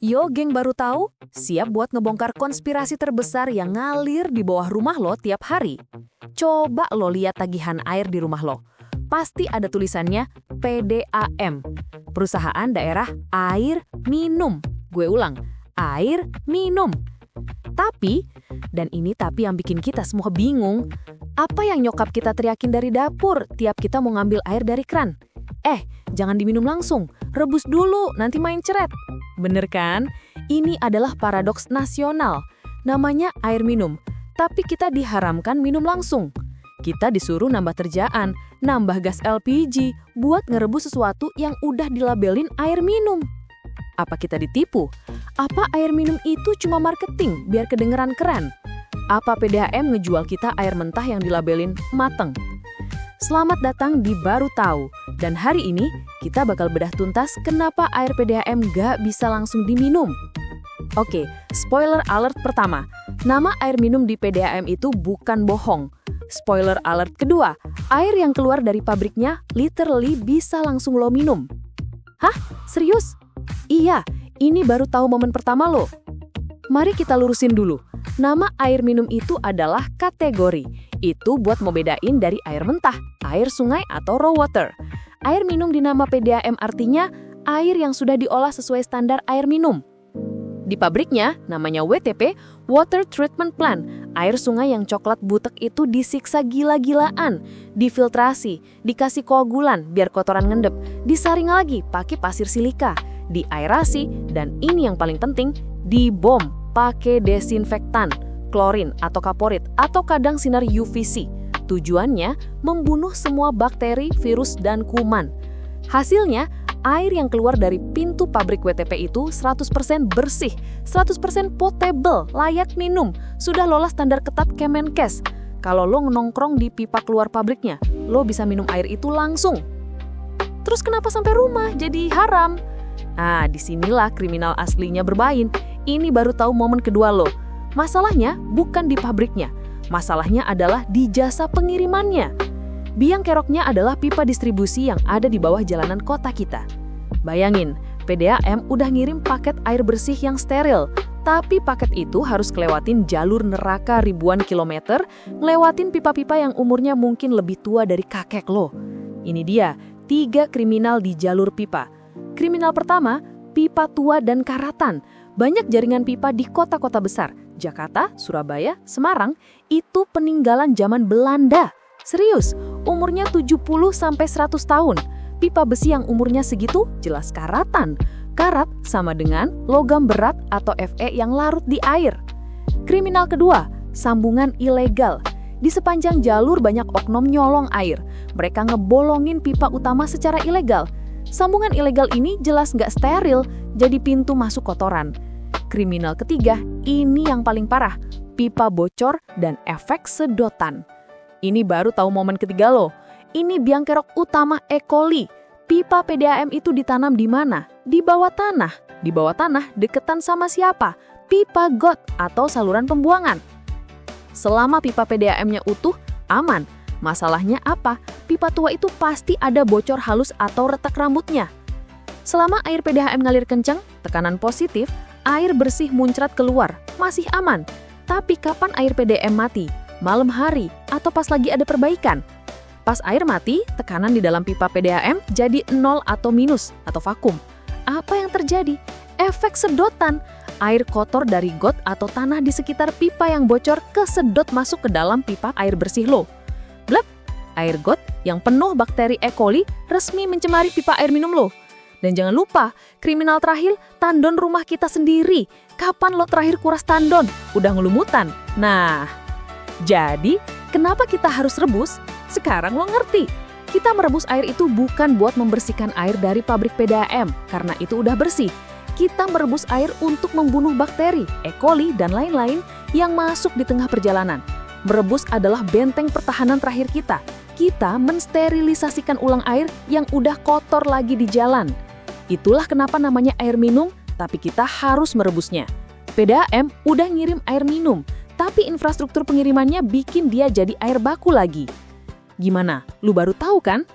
Yo, geng baru tahu? Siap buat ngebongkar konspirasi terbesar yang ngalir di bawah rumah lo tiap hari. Coba lo lihat tagihan air di rumah lo. Pasti ada tulisannya PDAM. Perusahaan Daerah Air Minum. Gue ulang, air minum. Tapi, dan ini tapi yang bikin kita semua bingung, apa yang nyokap kita teriakin dari dapur tiap kita mau ngambil air dari keran? Jangan diminum langsung, rebus dulu, nanti main ceret. Bener kan? Ini adalah paradoks nasional. Namanya air minum, tapi kita diharamkan minum langsung. Kita disuruh nambah kerjaan, nambah gas LPG, buat ngerebus sesuatu yang udah dilabelin air minum. Apa kita ditipu? Apa air minum itu cuma marketing biar kedengeran keren? Apa PDAM ngejual kita air mentah yang dilabelin mateng? Selamat datang di Baru Tahu, dan hari ini kita bakal bedah tuntas kenapa air PDAM gak bisa langsung diminum. Oke, spoiler alert pertama, nama air minum di PDAM itu bukan bohong. Spoiler alert kedua, air yang keluar dari pabriknya literally bisa langsung lo minum. Hah? Serius? Iya, ini baru tahu momen pertama lo. Mari kita lurusin dulu. Nama air minum itu adalah kategori. Itu buat membedain dari air mentah, air sungai atau raw water. Air minum di nama PDAM artinya air yang sudah diolah sesuai standar air minum. Di pabriknya, namanya WTP, Water Treatment Plant. Air sungai yang coklat butek itu disiksa gila-gilaan, difiltrasi, dikasih koagulan biar kotoran ngendep, disaring lagi pakai pasir silika, diaerasi, dan ini yang paling penting, dibom pakai desinfektan, klorin atau kaporit, atau kadang sinar UVC. Tujuannya membunuh semua bakteri, virus, dan kuman. Hasilnya, air yang keluar dari pintu pabrik WTP itu 100% bersih, 100% potable, layak minum, sudah lolos standar ketat Kemenkes. Kalau lo nongkrong di pipa keluar pabriknya, lo bisa minum air itu langsung. Terus kenapa sampai rumah jadi haram? Nah, disinilah kriminal aslinya bermain. Ini baru tahu momen kedua lo. Masalahnya bukan di pabriknya. Masalahnya adalah di jasa pengirimannya. Biang keroknya adalah pipa distribusi yang ada di bawah jalanan kota kita. Bayangin, PDAM udah ngirim paket air bersih yang steril, tapi paket itu harus ngelewatin jalur neraka ribuan kilometer, ngelewatin pipa-pipa yang umurnya mungkin lebih tua dari kakek lo. Ini dia, 3 kriminal di jalur pipa. Kriminal pertama, pipa tua dan karatan. Banyak jaringan pipa di kota-kota besar, Jakarta, Surabaya, Semarang, itu peninggalan zaman Belanda. Serius, umurnya 70-100 tahun. Pipa besi yang umurnya segitu jelas karatan. Karat sama dengan logam berat atau Fe yang larut di air. Kriminal kedua, sambungan ilegal. Di sepanjang jalur banyak oknum nyolong air. Mereka ngebolongin pipa utama secara ilegal. Sambungan ilegal ini jelas nggak steril, jadi pintu masuk kotoran. Kriminal ketiga, ini yang paling parah, pipa bocor dan efek sedotan. Ini baru tahu momen ketiga lo. Ini biang kerok utama E. coli. Pipa PDAM itu ditanam di mana? Di bawah tanah. Di bawah tanah deketan sama siapa? Pipa got atau saluran pembuangan. Selama pipa PDAM-nya utuh, aman. Masalahnya apa? Pipa tua itu pasti ada bocor halus atau retak rambutnya. Selama air PDAM ngalir kencang, tekanan positif, air bersih muncrat keluar, masih aman. Tapi kapan air PDAM mati? Malam hari atau pas lagi ada perbaikan? Pas air mati, tekanan di dalam pipa PDAM jadi 0 atau minus atau vakum. Apa yang terjadi? Efek sedotan. Air kotor dari got atau tanah di sekitar pipa yang bocor kesedot masuk ke dalam pipa air bersih lo. Blep, air got yang penuh bakteri E. coli resmi mencemari pipa air minum lo. Dan jangan lupa, kriminal terakhir, tandon rumah kita sendiri. Kapan lo terakhir kuras tandon? Udah ngelumutan. Nah, jadi kenapa kita harus rebus? Sekarang lo ngerti. Kita merebus air itu bukan buat membersihkan air dari pabrik PDAM, karena itu udah bersih. Kita merebus air untuk membunuh bakteri, E. coli, dan lain-lain yang masuk di tengah perjalanan. Merebus adalah benteng pertahanan terakhir kita. Kita mensterilisasikan ulang air yang udah kotor lagi di jalan. Itulah kenapa namanya air minum, tapi kita harus merebusnya. PDAM udah ngirim air minum, tapi infrastruktur pengirimannya bikin dia jadi air baku lagi. Gimana? Lu baru tahu kan?